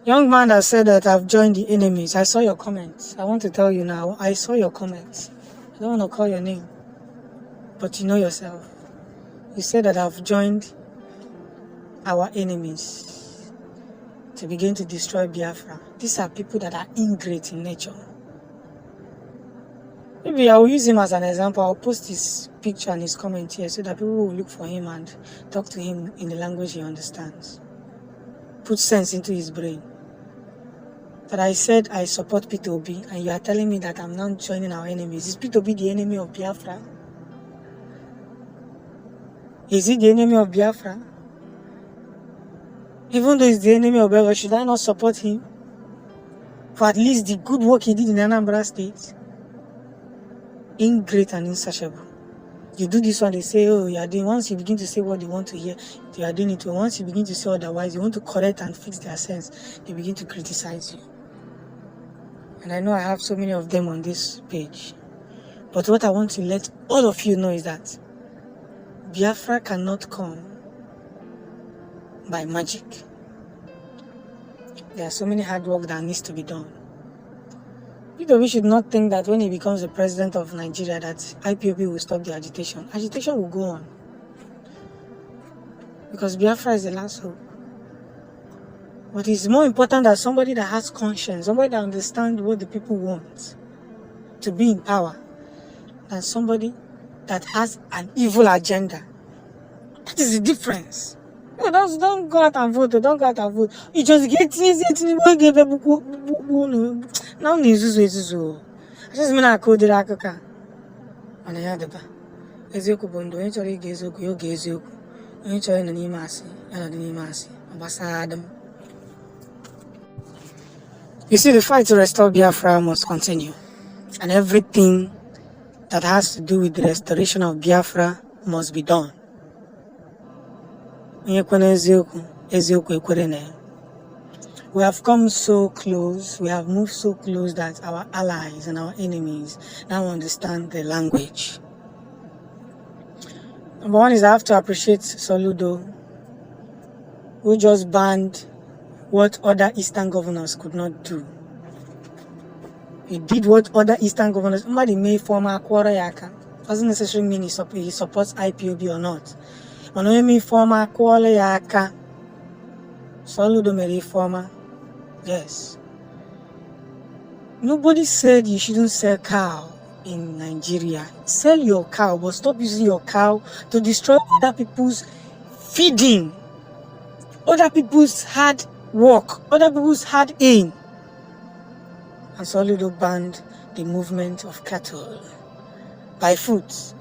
Young man that said that I've joined the enemies. I saw your comments. I want to tell you now. I saw your comments. I don't want to call your name, but you know yourself. You said that I've joined our enemies to begin to destroy Biafra. These are people that are ingrate in nature. Maybe I will use him as an example. I'll post his picture and his comment here so that people will look for him and talk to him in the language he understands. Put sense into his brain. That I said I support Peter Obi, and you are telling me that I'm not joining our enemies. Is Peter Obi the enemy of Biafra? Is he the enemy of Biafra? Even though he's the enemy of Biafra, should I not support him for at least the good work he did in Anambra State? Ingrate and insatiable. You do this one, they say, oh, you are doing. Once you begin to say what they want to hear, they are doing it. Once you begin to say otherwise, you want to correct and fix their sense, they begin to criticize you. And I know I have so many of them on this page. But what I want to let all of you know is that Biafra cannot come by magic. There are so many hard work that needs to be done. We should not think that when he becomes the president of Nigeria that IPOB will stop the agitation. Agitation will go on. Because Biafra is the last hope. But it's more important that somebody that has conscience, somebody that understands what the people want to be in power, than somebody that has an evil agenda. That is the difference. Don't go out and vote. Don't go out and vote. You just get now Nizuzu. I just mean I code the Akaka. And I had the Ezeku Bondo, actually Gezoku, Gezoku, actually the Nimasi, and the Nimasi, Ambassador. You see, the fight to restore Biafra must continue, and everything that has to do with the restoration of Biafra must be done. We have come so close, we have moved so close that our allies and our enemies now understand the language. Number one is I have to appreciate Soludo, who just banned what other Eastern governors could not do. He did what other Eastern governors, somebody may former Kwara Yaka, doesn't necessarily mean he supports IPOB or not. But no mean former Kwara Yaka. Soludo made a former. Yes. Nobody said you shouldn't sell cow in Nigeria. Sell your cow, but stop using your cow to destroy other people's feeding, other people's hard work, other people's hard aim. And Soludo banned the movement of cattle by foot.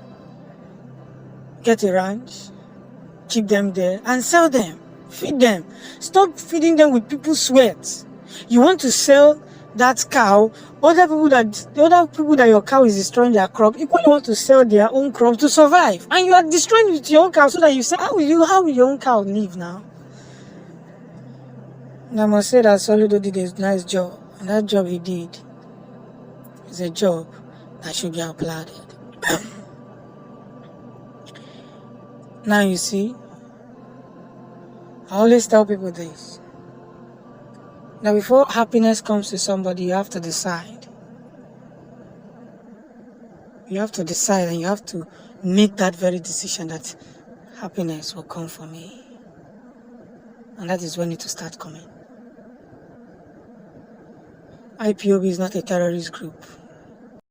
Get a ranch, keep them there, and sell them. Feed them. Stop feeding them with people's sweat. You want to sell that cow, other people that your cow is destroying their crop, equally want to sell their own crop to survive. And you are destroying with your own cow so that you say, how will your own cow live now? And I must say that Soludo did a nice job. And that job he did is a job that should be applauded. Now you see, I always tell people this. Now before happiness comes to somebody, you have to decide. You have to decide and you have to make that very decision that happiness will come for me. And that is when it will start coming. IPOB is not a terrorist group.